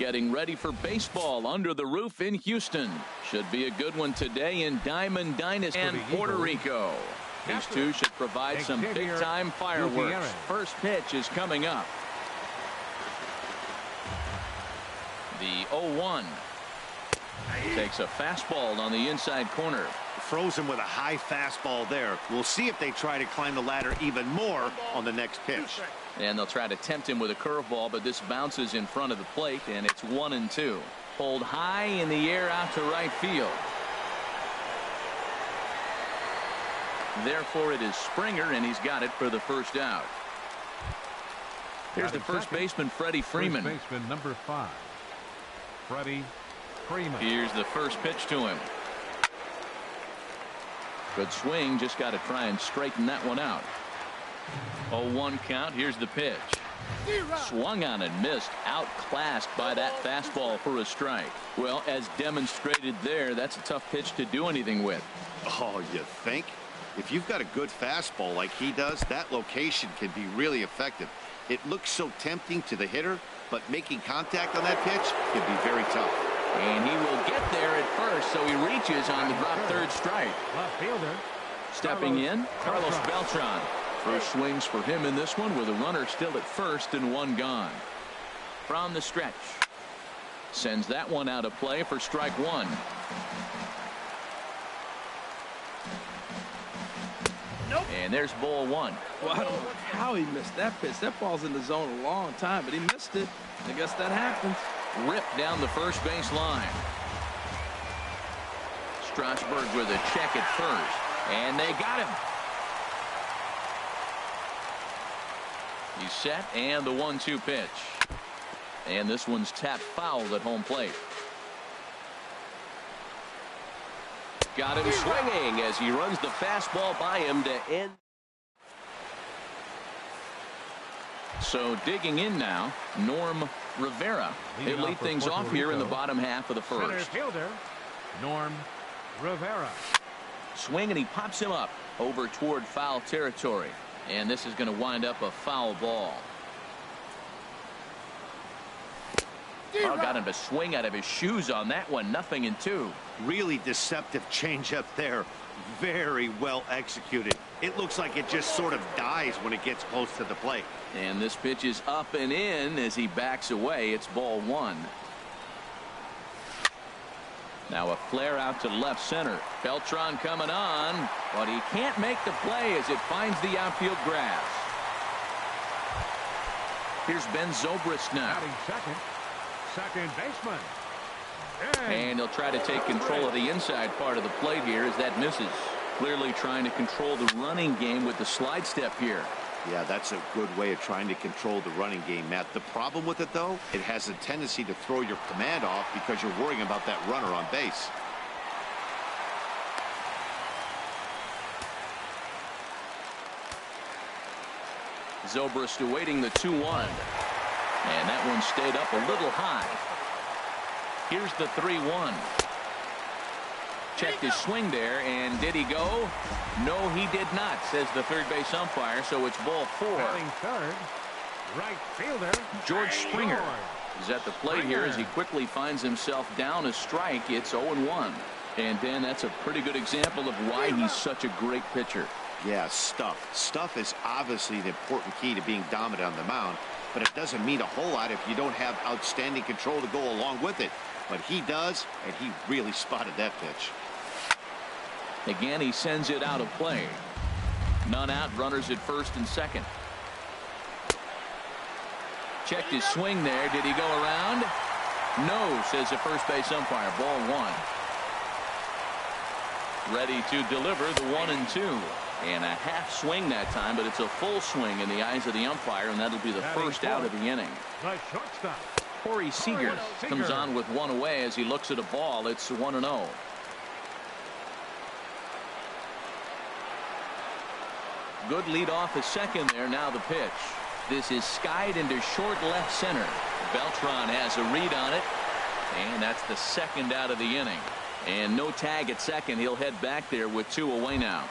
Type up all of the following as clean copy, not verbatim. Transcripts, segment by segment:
getting ready for baseball under the roof in Houston. Should be a good one today in Diamond Dynasty and Puerto Rico. These two should provide some big-time fireworks. First pitch is coming up. The 0-1. Takes a fastball on the inside corner. Throws him with a high fastball there. We'll see if they try to climb the ladder even more on the next pitch. And they'll try to tempt him with a curveball, but this bounces in front of the plate, and it's 1-2. Pulled high in the air out to right field. Therefore, it is Springer, and he's got it for the first out. Here's the first baseman, Freddie Freeman. First baseman, number 5, Freddie Freeman. Here's the first pitch to him. Good swing, just got to try and straighten that one out. 0-1 count. Here's the pitch. Swung on and missed. Outclassed by that fastball for a strike. Well, as demonstrated there, that's a tough pitch to do anything with. Oh, you think? If you've got a good fastball like he does, that location can be really effective. It looks so tempting to the hitter, but making contact on that pitch can be very tough. And he will get there at first, so he reaches on the drop third strike. Left fielder. Stepping in, Carlos Beltran. First swings for him in this one with a runner still at first and one gone. From the stretch. Sends that one out of play for strike one. Nope. And there's ball one. Well, I don't know how he missed that pitch. That ball's in the zone a long time, but he missed it. I guess that happens. Ripped down the first base line. Strasburg with a check at first. And they got him. He's set, and the 1-2 pitch. And this one's tapped foul at home plate. Got him swinging as he runs the fastball by him to end. So digging in now, Norm Rivera. They lead things off here in the bottom half of the first. Center fielder, Norm Rivera. Swing, and he pops him up over toward foul territory. And this is going to wind up a foul ball. Oh, got him to swing out of his shoes on that one. 0-2. Really deceptive changeup there. Very well executed. It looks like it just sort of dies when it gets close to the plate. And this pitch is up and in as he backs away. It's ball one. Now a flare out to left center. Beltran coming on, but he can't make the play as it finds the outfield grass. Here's Ben Zobrist now. Second baseman. And he'll try to take control of the inside part of the plate here as that misses. Clearly trying to control the running game with the slide step here. Yeah, that's a good way of trying to control the running game, Matt. The problem with it, though, it has a tendency to throw your command off because you're worrying about that runner on base. Zobrist awaiting the 2-1. And that one stayed up a little high. Here's the 3-1. Checked his swing there, and did he go? No, he did not, says the third base umpire, so it's ball 4. Third, right fielder George Springer is at the plate here as he quickly finds himself down a strike. It's 0-1. And Dan, that's a pretty good example of why he's such a great pitcher. Yeah, stuff. Stuff is obviously the important key to being dominant on the mound, but it doesn't mean a whole lot if you don't have outstanding control to go along with it. But he does, and he really spotted that pitch. Again, he sends it out of play. None out, runners at first and second. Checked his swing there. Did he go around? No, says the first base umpire. Ball 1. Ready to deliver the 1-2. And a half swing that time, but it's a full swing in the eyes of the umpire, and that'll be the first out of the inning. The shortstop. Corey Seager comes on with one away as he looks at a ball. It's 1-0. Good lead off a second there. Now the pitch. This is skied into short left center. Beltran has a read on it, and that's the second out of the inning. And no tag at second. He'll head back there with 2 away now.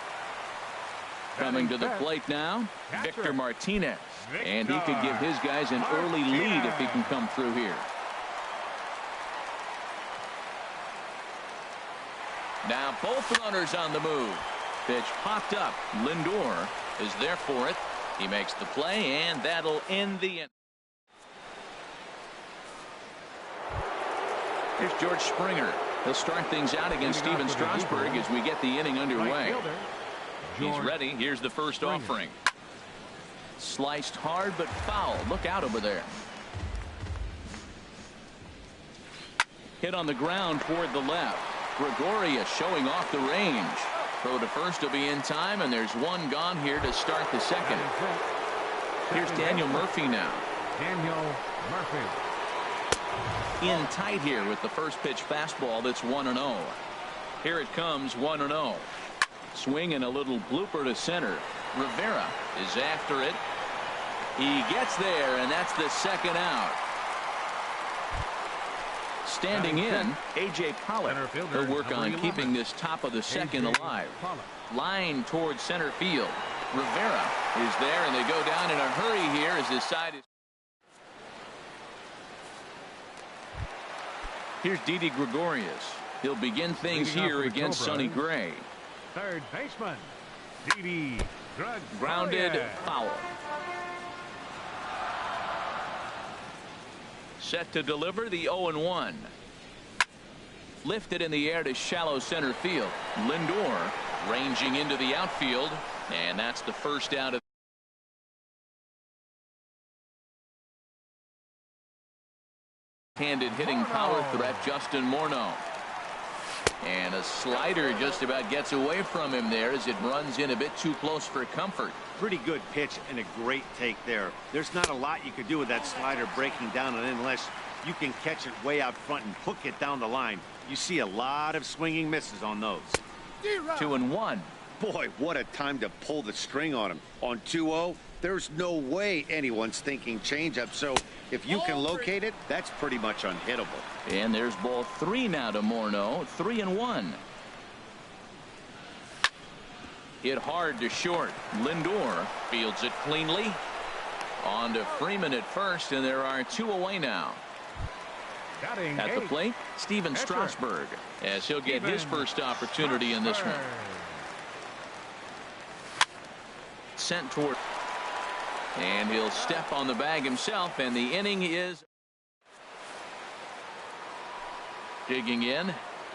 Coming to the plate now, Victor Martinez. And he could give his guys an early lead if he can come through here. Now both runners on the move. Pitch popped up. Lindor is there for it. He makes the play, and that'll end the inning. Here's George Springer. He'll start things out against Steven Strasburg as we get the inning underway. He's ready. Here's the first offering. Sliced hard but foul. Look out over there. Hit on the ground toward the left. Gregorius showing off the range. Throw to first will be in time, and there's one gone here to start the second. Here's Daniel Murphy now. Daniel Murphy. In tight here with the first pitch fastball that's 1-0. Here it comes, 1-0. Swing and a little blooper to center. Rivera is after it. He gets there, and that's the second out. Standing in, A.J. Pollock. He'll work on keeping this top of the second alive. Line towards center field. Rivera is there, and they go down in a hurry here as this side is. Here's Didi Gregorius. He'll begin things here against Sonny Gray. Third baseman, Didi Gregorius. Grounded foul. Set to deliver the 0-1. Lifted in the air to shallow center field. Lindor ranging into the outfield, and that's the first out of. Handed hitting power threat, Justin Morneau. And a slider just about gets away from him there as it runs in a bit too close for comfort. Pretty good pitch and a great take there. There's not a lot you could do with that slider breaking down, and unless you can catch it way out front and hook it down the line, you see a lot of swinging misses on those. 2-1. Boy, what a time to pull the string on him. On 2-0, there's no way anyone's thinking changeup, so if you can locate it, that's pretty much unhittable. And there's ball 3 now to Morneau. 3-1. Hit hard to short. Lindor fields it cleanly. On to Freeman at first, and there are 2 away now. At the plate, Steven Strasburg, as he'll get his first opportunity in this one. Sent toward, and he'll step on the bag himself, and the inning is. Digging in,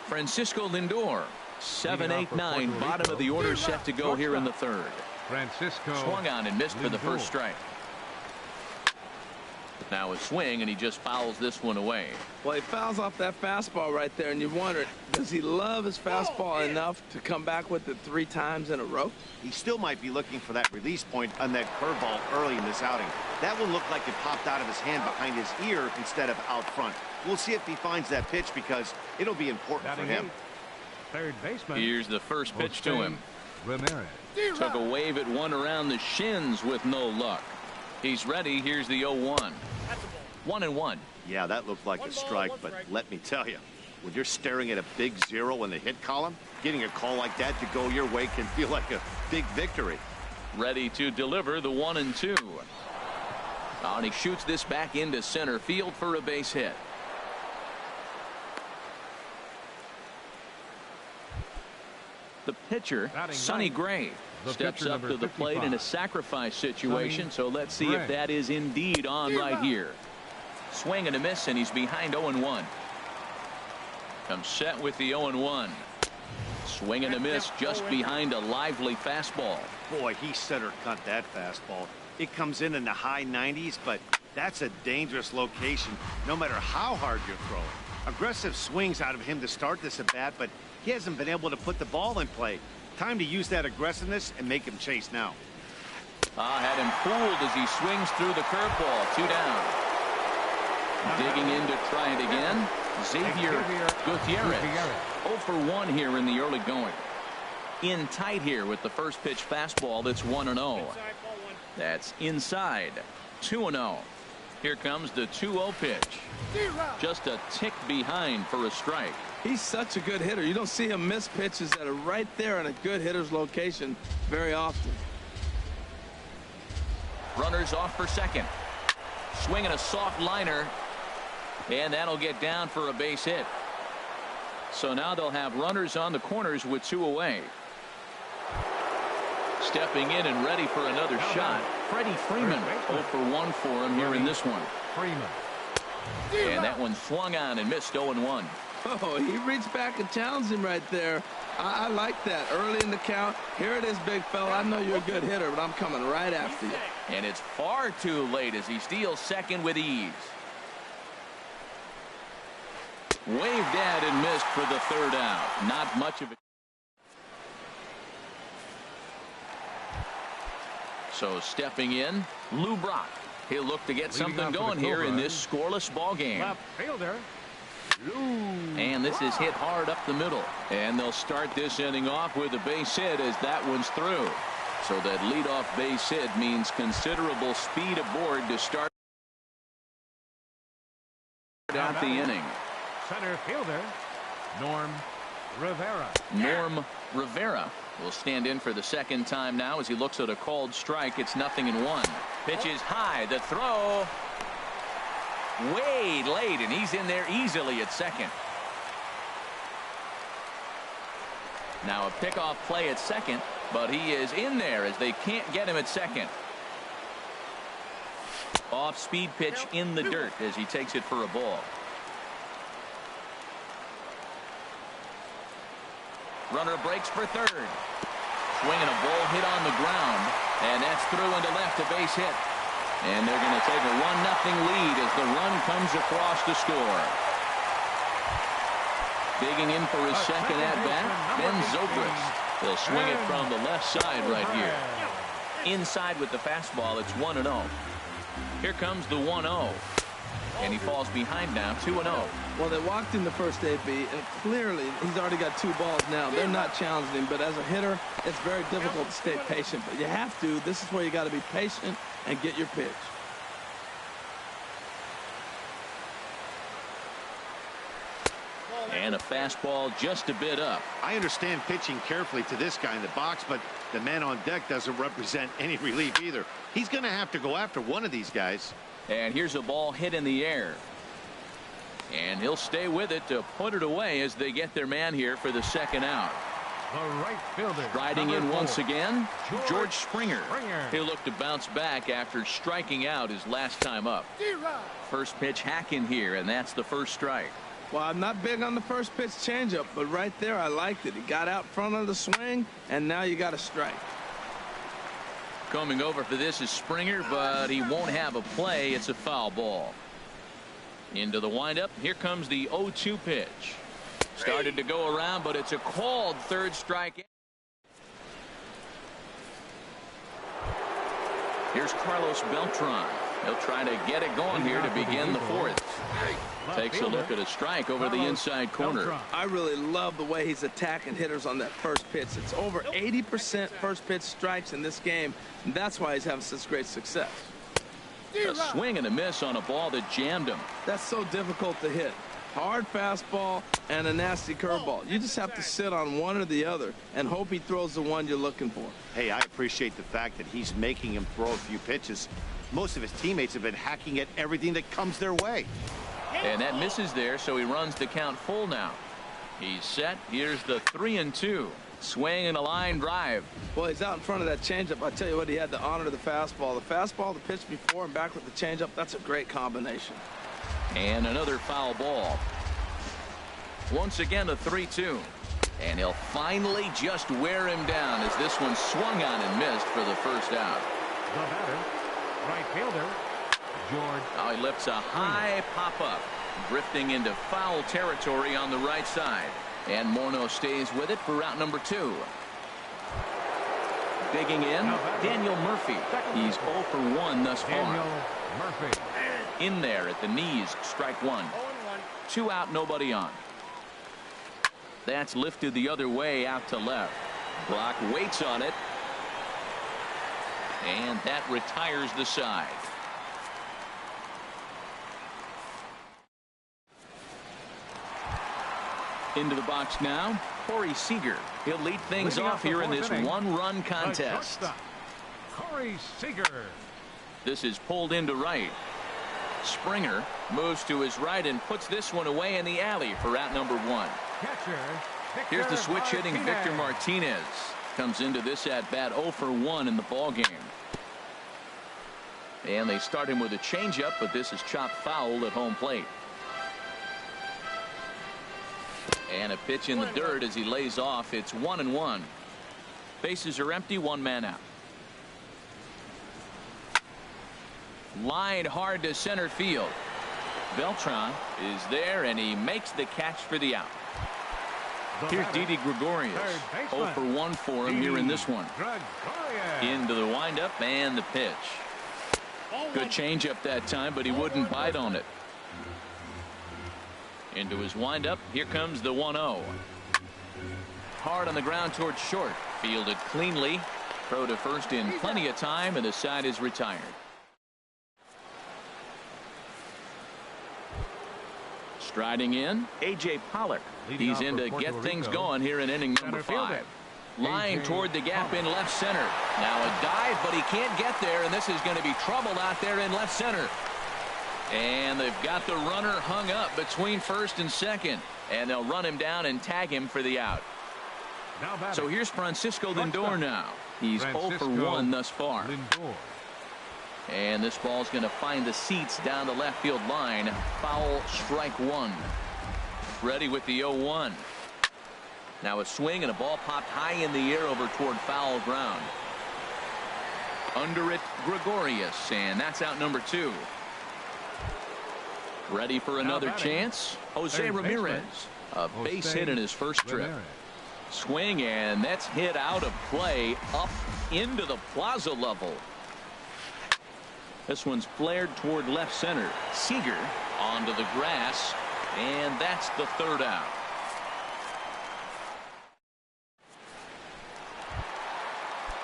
Francisco Lindor. 7, 8, 9, bottom of the order, set to go here in the third. Francisco swung on and missed for the first strike. Now a swing, and he just fouls this one away. Well, he fouls off that fastball right there, and you wonder, does he love his fastball enough to come back with it 3 times in a row? He still might be looking for that release point on that curveball early in this outing. That one looked like it popped out of his hand behind his ear instead of out front. We'll see if he finds that pitch, because it'll be important for him. Third baseman. Here's the first pitch to him. Ramirez. Took a wave at one around the shins with no luck. He's ready. Here's the 0-1. 1-1. Yeah, that looked like a strike, but let me tell you, when you're staring at a big 0 in the hit column, getting a call like that to go your way can feel like a big victory. Ready to deliver the 1-2. And he shoots this back into center field for a base hit. The pitcher, Sonny Gray, steps up to the plate in a sacrifice situation, so let's see if that is indeed on right here. Swing and a miss, and he's behind 0-1. Comes set with the 0-1. Swing and a miss just behind a lively fastball. Boy, he center cut that fastball. It comes in the high 90s, but that's a dangerous location no matter how hard you're throwing. Aggressive swings out of him to start this at bat, but he hasn't been able to put the ball in play. Time to use that aggressiveness and make him chase now. Had him fooled as he swings through the curveball. 2 down. Digging in to try it again. Xavier Gutierrez. 0 for 1 here in the early going. In tight here with the first pitch fastball. That's 1-0. That's inside. 2-0. Here comes the 2-0 pitch. Just a tick behind for a strike. He's such a good hitter. You don't see him miss pitches that are right there in a good hitter's location very often. Runners off for second. Swinging a soft liner, and that'll get down for a base hit. So now they'll have runners on the corners with 2 away. Stepping in and ready for another shot. Freddie Freeman 0 for 1 for him here in this one. And that one swung on and missed 0-1. Oh, he reached back and challenged him right there. I like that. Early in the count. Here it is, big fella. I know you're a good hitter, but I'm coming right after you. And it's far too late as he steals second with ease. Waved at and missed for the 3rd out. Not much of it. So stepping in, Lou Brock. He'll look to get something going here in this scoreless ball game. And this is hit hard up the middle. And they'll start this inning off with a base hit as that one's through. So that leadoff base hit means considerable speed aboard to start out the inning. Center fielder, Norm Rivera. Norm Rivera will stand in for the 2nd time now as he looks at a called strike. It's 0-1. Pitch is high. The throw way late, and he's in there easily at second. Now a pickoff play at second, but he is in there as they can't get him at second. Off speed pitch in the dirt as he takes it for a ball. Runner breaks for 3rd. Swinging a ball hit on the ground, and that's through into left, a base hit. And they're going to take a 1-0 lead as the run comes across to score. Digging in for his second at-bat, Ben Zobrist. He'll swing it from the left side right here. Inside with the fastball, it's 1-0. Here comes the 1-0. And he falls behind now, 2-0. Well, they walked in the first AB, and clearly he's already got 2 balls now. They're not challenging him, but as a hitter, it's very difficult to stay patient. But you have to. This is where you got to be patient and get your pitch. And a fastball just a bit up. I understand pitching carefully to this guy in the box, but the man on deck doesn't represent any relief either. He's going to have to go after one of these guys. And here's a ball hit in the air. And he'll stay with it to put it away as they get their man here for the 2nd out. The right fielder. Riding in once again, George Springer. He'll look to bounce back after striking out his last time up. First pitch hacking here, and that's the 1st strike. Well, I'm not big on the first pitch changeup, but right there I liked it. He got out front of the swing, and now you got a strike. Coming over for this is Springer, but he won't have a play. It's a foul ball. Into the windup. Here comes the 0-2 pitch. Started to go around, but it's a called 3rd strike. Here's Carlos Beltran. He'll try to get it going here to begin the 4th. Takes a look at a strike over the inside corner. I really love the way he's attacking hitters on that first pitch. It's over 80% first pitch strikes in this game, and that's why he's having such great success. A swing and a miss on a ball that jammed him. That's so difficult to hit. Hard fastball and a nasty curveball. You just have to sit on one or the other and hope he throws the one you're looking for. Hey, I appreciate the fact that he's making him throw a few pitches. Most of his teammates have been hacking at everything that comes their way. And that misses there, so he runs the count full now. He's set. Here's the 3-2. Swing and a line drive. Well, he's out in front of that changeup. I tell you what, he had to honor the fastball. The fastball, the pitch before, and back with the changeup. That's a great combination. And another foul ball. Once again, a 3-2. And he'll finally just wear him down as this one swung on and missed for the 1st out. The batter, right fielder, George. Now he lifts a high pop-up, drifting into foul territory on the right side. And Morneau stays with it for out number 2. Digging in, Daniel Murphy. He's 0 for 1 thus far. Daniel Murphy. In there at the knees, strike 1. 2 out, nobody on. That's lifted the other way out to left. Brock waits on it. And that retires the side. Into the box now, Corey Seager. He'll lead things off here in this 1-run contest. Corey Seager. This is pulled into right. Springer moves to his right and puts this one away in the alley for out number 1. Here's the switch hitting Victor Martinez. Comes into this at bat 0 for 1 in the ball game. And they start him with a changeup, but this is chopped foul at home plate. And a pitch in the dirt as he lays off. It's 1-1. Bases are empty, 1 man out. Line hard to center field. Beltran is there, and he makes the catch for the out. Here's Didi Gregorius. 0 for 1 for him here in this one. Into the windup and the pitch. Good changeup that time, but he wouldn't bite on it. Into his windup. Here comes the 1-0. Hard on the ground towards short. Fielded cleanly. Throw to first in plenty of time, and the side is retired. Striding in, A.J. Pollock. He's in to get things going here in inning number 5. Lying toward the gap in left center. Now a dive, but he can't get there, and this is going to be trouble out there in left center. And they've got the runner hung up between first and second, and they'll run him down and tag him for the out. So here's Francisco Lindor now. He's 0 for 1 thus far. And this ball's going to find the seats down the left field line. Foul, strike 1. Ready with the 0-1. Now a swing and a ball popped high in the air over toward foul ground. Under it, Gregorius, and that's out number 2. Ready for another chance. Jose Ramirez. A base hit in his first trip. Swing, and that's hit out of play up into the plaza level. This one's flared toward left center. Seager onto the grass, and that's the 3rd out.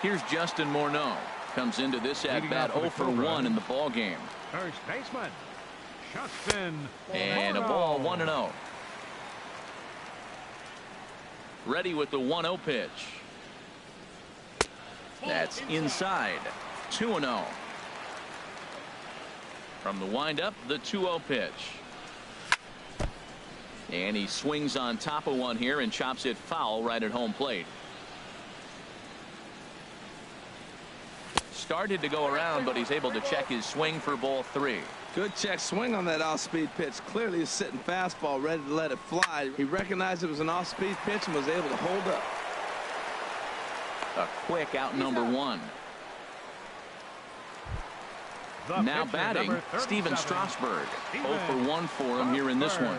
Here's Justin Morneau. Comes into this at bat 0 for 1 in the ball game. First baseman Justin. And a ball 1-0. Ready with the 1-0 pitch. That's inside. 2-0. From the windup, the 2-0 pitch. And he swings on top of one here and chops it foul right at home plate. Started to go around, but he's able to check his swing for ball 3. Good check swing on that off-speed pitch. Clearly a sitting fastball ready to let it fly. He recognized it was an off-speed pitch and was able to hold up. A quick out number 1. Now batting, Steven Strasburg. 0 for 1 for him here in this one.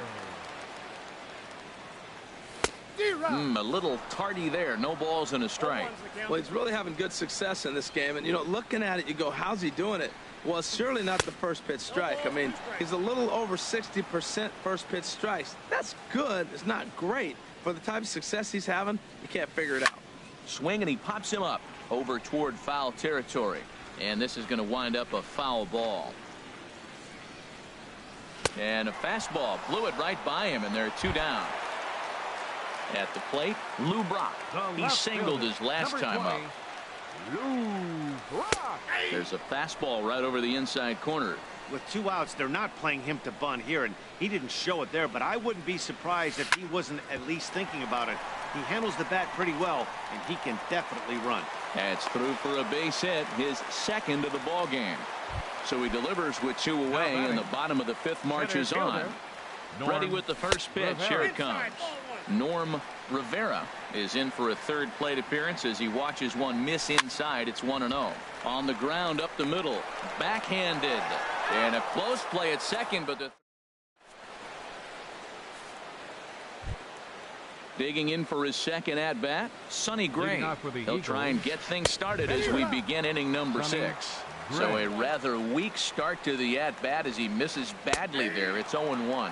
A little tardy there. No balls and a strike. Well, he's really having good success in this game. And, you know, looking at it, you go, how's he doing it? Well, it's surely not the first pitch strike. I mean, he's a little over 60% first pitch strikes. That's good. It's not great. For the type of success he's having, you can't figure it out. Swing, and he pops him up over toward foul territory. And this is going to wind up a foul ball. And a fastball blew it right by him, and there are 2 down. At the plate, Lou Brock. He singled his last time up. There's a fastball right over the inside corner. With 2 outs, they're not playing him to bunt here, and he didn't show it there, but I wouldn't be surprised if he wasn't at least thinking about it. He handles the bat pretty well, and he can definitely run. That's through for a base hit, his 2nd of the ball game. So he delivers with 2 away, and the bottom of the 5th marches on. Ready with the first pitch. Here it comes. Norm Rivera is in for a 3rd plate appearance as he watches one miss inside. It's 1-0. On the ground up the middle. Backhanded. And a close play at second, but the digging in for his 2nd at bat, Sonny Gray. He'll try and get things started as we begin inning number 6. So a rather weak start to the at bat as he misses badly there. It's 0-1.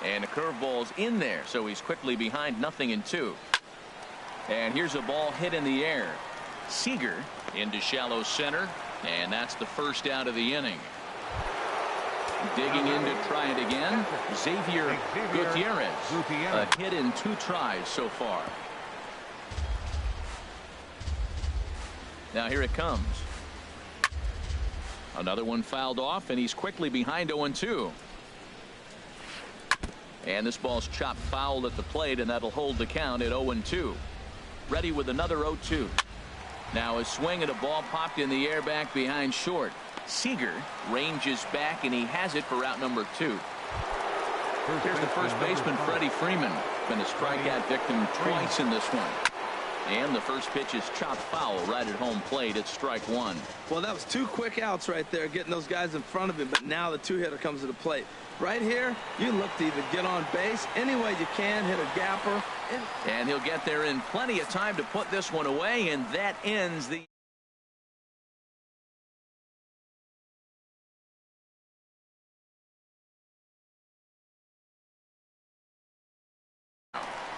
And a curveball's in there, so he's quickly behind 0-2. And here's a ball hit in the air. Seager into shallow center, and that's the first out of the inning. Digging in to try it again, Xavier Gutierrez. A hit in 2 tries so far. Now here it comes. Another one fouled off, and he's quickly behind 0-2. And this ball's chopped foul at the plate, and that'll hold the count at 0-2. Ready with another 0-2. Now a swing at a ball popped in the air back behind short. Seager ranges back, and he has it for out number 2. Here's the first baseman, Freddie Freeman. Been a strikeout victim twice in this one. And the first pitch is chopped foul right at home plate. It's strike 1. Well, that was 2 quick outs right there, getting those guys in front of him. But now the 2-hitter comes to the plate. Right here, you look to either get on base any way you can, hit a gapper. And he'll get there in plenty of time to put this one away, and that ends the...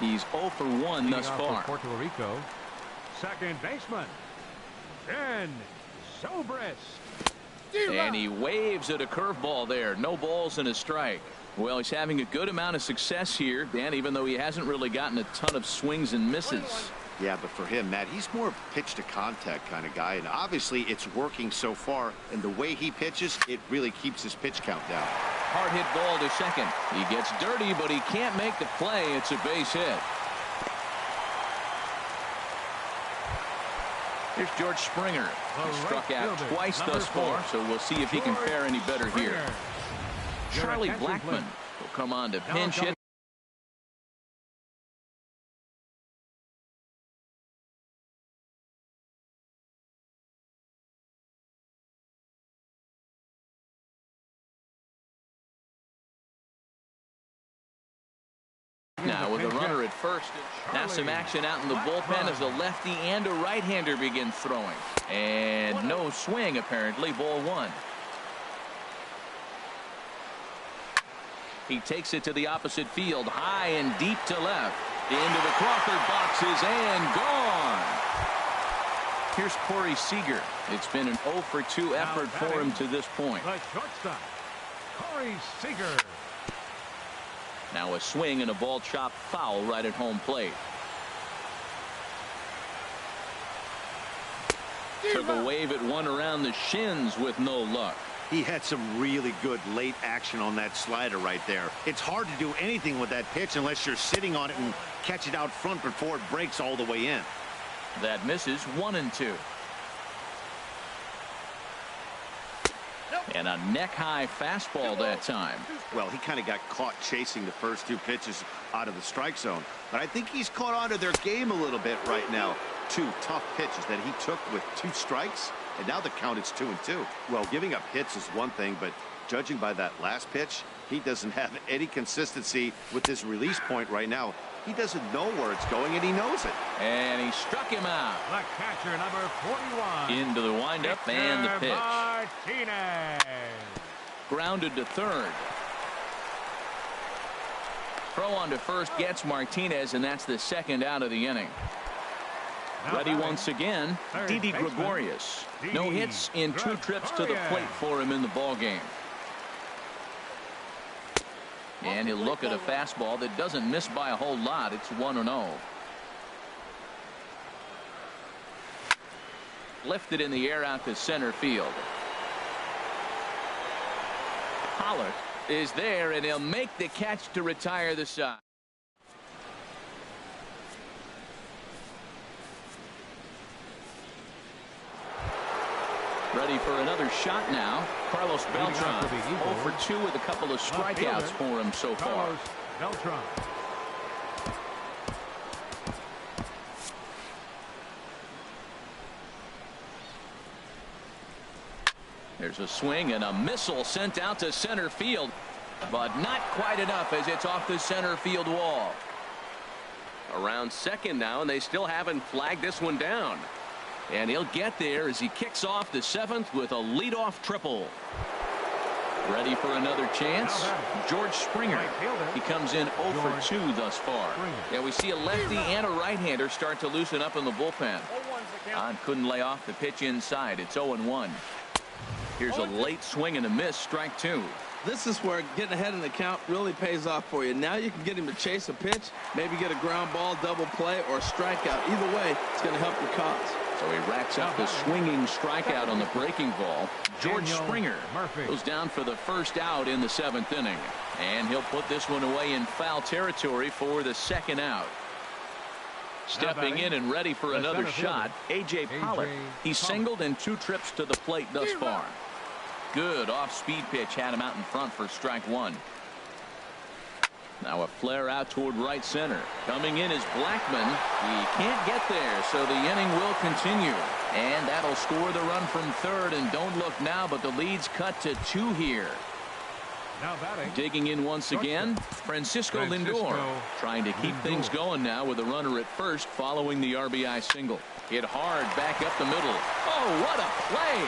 He's 0 for 1 thus far. Puerto Rico, second baseman, Ben Zobrist. And he waves at a curveball there. No balls and a strike. Well, he's having a good amount of success here, Dan, even though he hasn't really gotten a ton of swings and misses. Yeah, but for him, Matt, he's more of a pitch to contact kind of guy, and obviously it's working so far, and the way he pitches, it really keeps his pitch count down. Hard hit ball to second. He gets dirty, but he can't make the play. It's a base hit. Here's George Springer. He struck out twice thus far, so we'll see if he can fare any better here. Charlie Blackmon will come on to pinch hit. Now with a runner at first. Now some action out in the bullpen as a lefty and a right-hander begin throwing. And no swing apparently. Ball 1. He takes it to the opposite field, high and deep to left. Into the Crawford boxes and gone. Here's Corey Seager. It's been an 0 for 2 effort for him to this point. The shortstop, Corey Seager. Now a swing and a ball chopped foul right at home plate. Took a wave at one around the shins with no luck. He had some really good late action on that slider right there. It's hard to do anything with that pitch unless you're sitting on it and catch it out front before it breaks all the way in. That misses. 1-2. And a neck-high fastball that time. Well, he kind of got caught chasing the first 2 pitches out of the strike zone. But I think he's caught on to their game a little bit right now. 2 tough pitches that he took with 2 strikes, and now the count is 2-2. Well, giving up hits is one thing, but judging by that last pitch, he doesn't have any consistency with his release point right now. He doesn't know where it's going, and he knows it. And he struck him out. The catcher, number 41. Into the windup and the pitch. Martinez. Grounded to third. Throw on to first gets Martinez, and that's the second out of the inning. Ready once again, Didi Gregorius. No hits in 2 trips to the plate for him in the ball game. And he'll look at a fastball that doesn't miss by a whole lot. It's 1-0. Lifted in the air out to center field. Pollard is there, and he'll make the catch to retire the side. Ready for another shot now. Carlos Beltran 0 for 2 with a couple of strikeouts for him so far. Carlos Beltran. There's a swing and a missile sent out to center field, but not quite enough as it's off the center field wall. Around second now, and they still haven't flagged this one down. And he'll get there as he kicks off the 7th with a leadoff triple. Ready for another chance. George Springer. He comes in 0 for 2 thus far. Yeah, we see a lefty and a right-hander start to loosen up in the bullpen. Hahn couldn't lay off the pitch inside. It's 0-1. Here's a late swing and a miss. Strike 2. This is where getting ahead in the count really pays off for you. Now you can get him to chase a pitch, maybe get a ground ball, double play, or a strikeout. Either way, it's going to help your cause. So he racks up the swinging strikeout on the breaking ball. George Springer goes down for the first out in the 7th inning. And he'll put this one away in foul territory for the second out. Stepping in and ready for another shot, A.J. Pollock. He's singled in 2 trips to the plate thus far. Good off-speed pitch had him out in front for strike 1. Now a flare out toward right center. Coming in is Blackman. He can't get there, so the inning will continue. And that'll score the run from third. And don't look now, but the lead's cut to 2 here. Now batting. Digging in once again, Francisco Lindor. Trying to keep things going now with a runner at first following the RBI single. Hit hard back up the middle. Oh, what a play.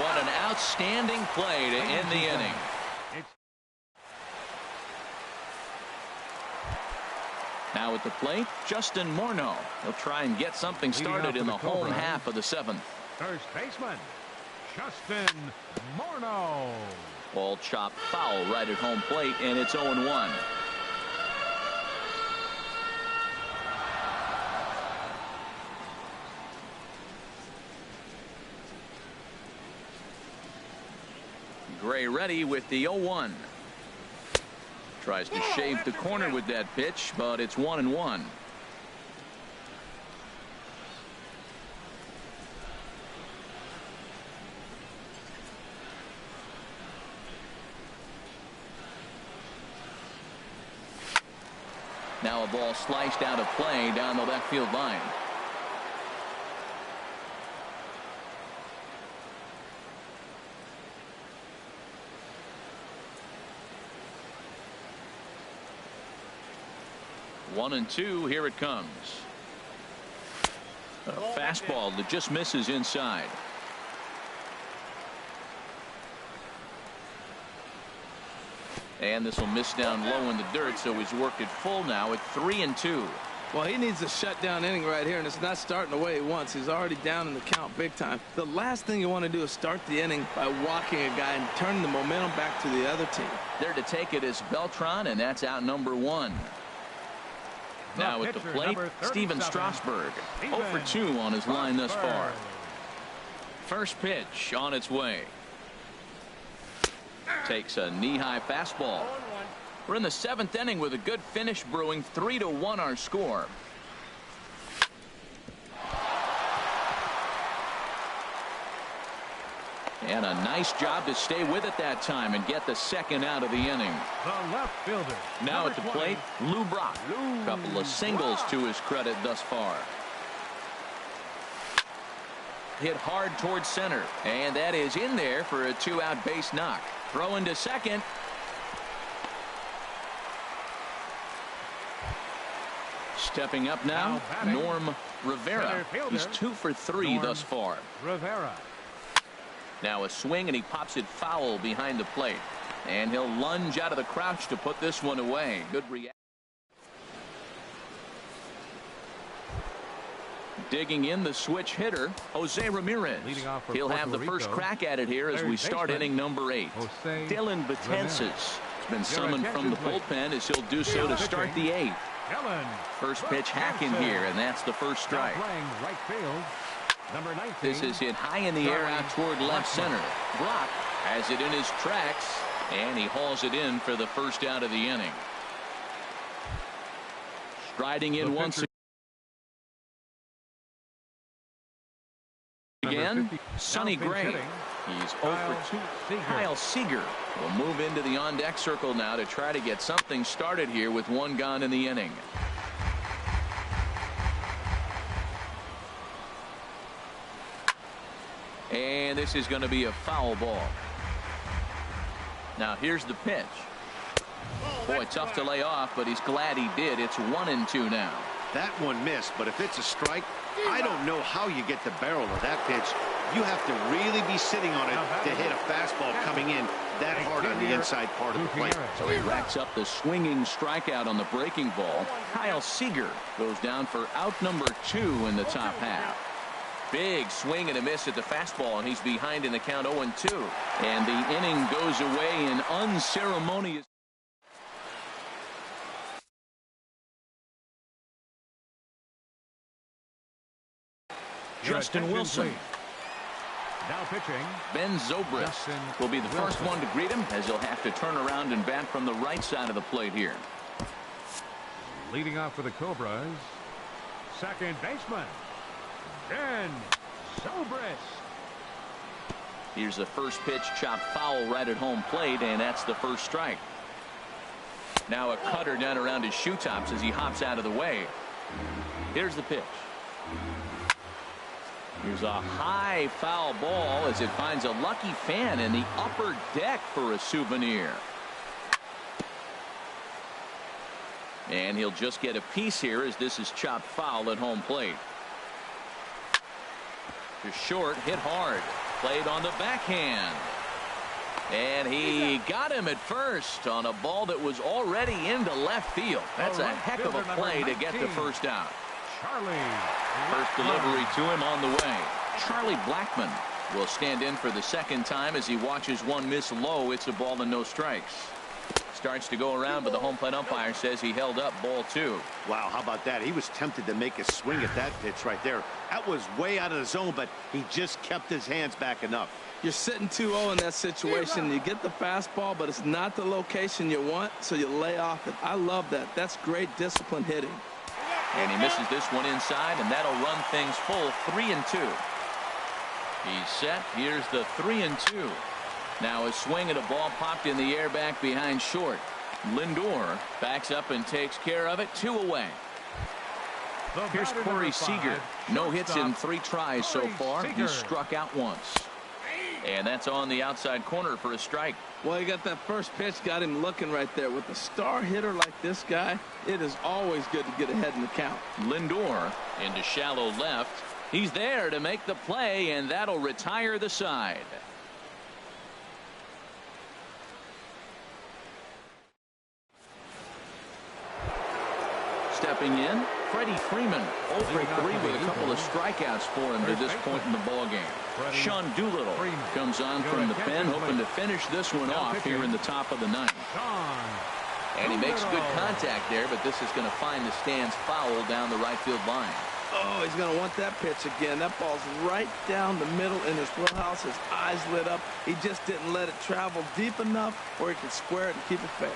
What an outstanding play to end the inning. Now at the plate, Justin Morneau. He'll try and get something started in the home half of the 7th. First baseman, Justin Morneau. Ball chopped foul right at home plate, and it's 0-1. Gray ready with the 0-1. Tries to shave the corner with that pitch, but it's 1-1. Now a ball sliced out of play down the left field line. One and two. Here it comes. A fastball that just misses inside. And this will miss down low in the dirt, so he's worked it full now at 3-2. Well, he needs a shutdown inning right here, and it's not starting the way he wants. He's already down in the count big time. The last thing you want to do is start the inning by walking a guy and turning the momentum back to the other team. There to take it is Beltran, and that's out number 1. Now at the plate, Steven Strasburg. 0 for 2 on his line thus far. First pitch on its way. Takes a knee-high fastball. We're in the 7th inning with a good finish brewing. 3-1 our score. And a nice job to stay with it that time and get the second out of the inning. The left fielder. Now at the plate, Lou Brock. Couple of singles to his credit thus far. Hit hard towards center, and that is in there for a 2-out base knock. Throw into second. Stepping up now, Norm Rivera. He's 2 for 3 thus far. Rivera. Now a swing, and he pops it foul behind the plate. And he'll lunge out of the crouch to put this one away. Good reaction. Digging in, the switch hitter, Jose Ramirez. He'll have the first crack at it here as we start inning number 8. Dylan Betances has been summoned from the bullpen, as he'll do so to start the 8th. First pitch hacking here, and that's the first strike. This is hit high in the air out toward left center. Brock has it in his tracks, and he hauls it in for the first out of the inning. Striding in once again, Sonny Gray. He's 0 for 2. Kyle Seager will move into the on-deck circle now to try to get something started here with 1 gone in the inning. And this is going to be a foul ball. Now here's the pitch. Boy, tough to lay off, but he's glad he did. It's 1-2 now. That one missed, but if it's a strike, I don't know how you get the barrel of that pitch. You have to really be sitting on it to hit a fastball coming in that hard on the inside part of the plate. So he racks up the swinging strikeout on the breaking ball. Kyle Seager goes down for out number 2 in the top half. Big swing and a miss at the fastball, and he's behind in the count 0-2. And the inning goes away in unceremonious. Justin Wilson. Now pitching. Ben Zobrist will be the first one to greet him, as he'll have to turn around and bat from the right side of the plate here. Leading off for the Cobras, second baseman, Ben Zobrist. Here's the first pitch, chopped foul right at home plate, and that's the first strike. Now a cutter down around his shoe tops as he hops out of the way. Here's the pitch. Here's a high foul ball as it finds a lucky fan in the upper deck for a souvenir. And he'll just get a piece here as this is chopped foul at home plate. To short, hit hard. Played on the backhand. And he got him at first on a ball that was already into left field. That's a heck of a play to get the first out. First delivery to him on the way. Charlie Blackmon will stand in for the second time as he watches one miss low. It's a ball and no strikes. Starts to go around, but the home plate umpire says he held up ball 2. Wow, how about that? He was tempted to make a swing at that pitch right there. That was way out of the zone, but he just kept his hands back enough. You're sitting 2-0 in that situation. You get the fastball, but it's not the location you want, so you lay off it. I love that. That's great discipline hitting. And he misses this one inside, and that'll run things full 3-2. He's set. Here's the 3-2. Now a swing at a ball popped in the air back behind short. Lindor backs up and takes care of it. 2 away. Here's Corey Seager. No hits in 3 tries so far. He's struck out once. And that's on the outside corner for a strike. Well, he got that first pitch, got him looking right there. With a star hitter like this guy, it is always good to get ahead in the count. Lindor into shallow left. He's there to make the play, and that'll retire the side. Stepping in, Freddie Freeman, 0 for 3 with a couple of strikeouts for him to this point in the ballgame. Sean Doolittle comes on from the pen, hoping to finish this one off here in the top of the 9th. And he makes good contact there, but this is going to find the stands foul down the right field line. Oh, he's going to want that pitch again. That ball's right down the middle in his wheelhouse. His eyes lit up. He just didn't let it travel deep enough where he could square it and keep it fair.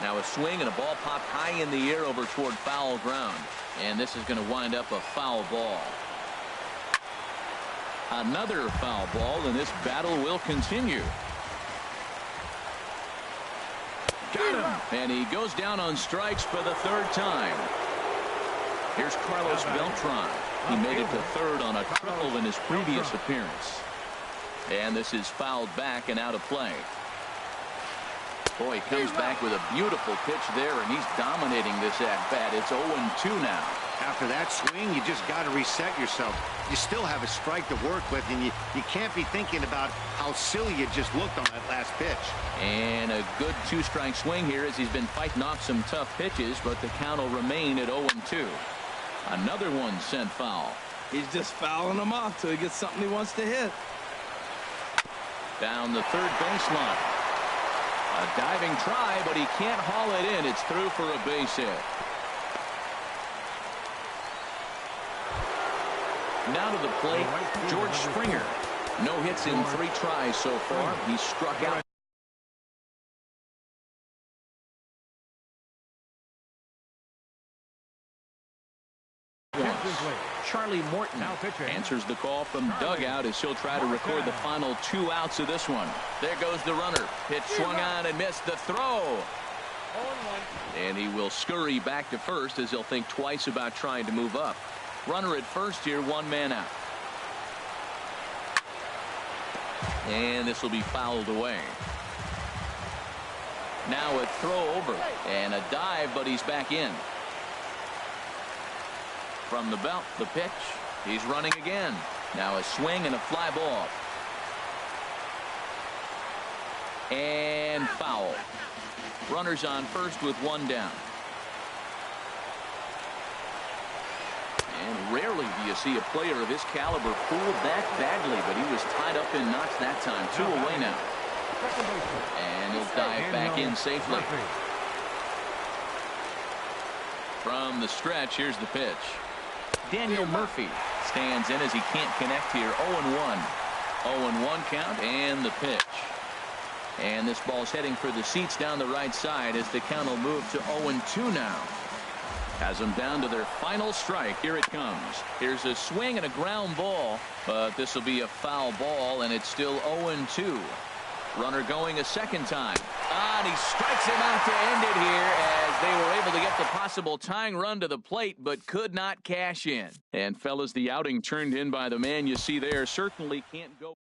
Now a swing and a ball popped high in the air over toward foul ground. And this is going to wind up a foul ball. Another foul ball, and this battle will continue. Got him. And he goes down on strikes for the 3rd time. Here's Carlos Beltran. He made it to 3rd on a triple in his previous appearance. And this is fouled back and out of play. Boy, he comes back with a beautiful pitch there, and he's dominating this at-bat. It's 0-2 now. After that swing, you just got to reset yourself. You still have a strike to work with, and you can't be thinking about how silly you just looked on that last pitch. And a good 2-strike swing here as he's been fighting off some tough pitches, but the count will remain at 0-2. Another one sent foul. He's just fouling them off till he gets something he wants to hit. Down the 3rd baseline. A diving try, but he can't haul it in. It's through for a base hit. Now to the plate, George Springer. No hits in 3 tries so far. He's struck out. Charlie Morton answers the call from dugout as he'll try to record the final 2 outs of this one. There goes the runner. Pitch swung on and missed the throw. And he will scurry back to first as he'll think twice about trying to move up. Runner at first here, 1 man out. And this will be fouled away. Now a throw over and a dive, but he's back in. From the belt, the pitch. He's running again. Now a swing and a fly ball. And foul. Runners on first with 1 down. And rarely do you see a player of his caliber fooled that badly, but he was tied up in knots that time. 2 away now. And he'll dive back in safely. From the stretch, here's the pitch. Daniel Murphy Stands in as he can't connect here. 0-1. 0-1 count and the pitch. And this ball's heading for the seats down the right side as the count will move to 0-2 now. Has them down to their final strike. Here it comes. Here's a swing and a ground ball, but this will be a foul ball, and it's still 0-2. Runner going a second time. And he strikes him out to end it here as they were able to get the possible tying run to the plate, but could not cash in. And fellas, the outing turned in by the man you see there certainly can't go.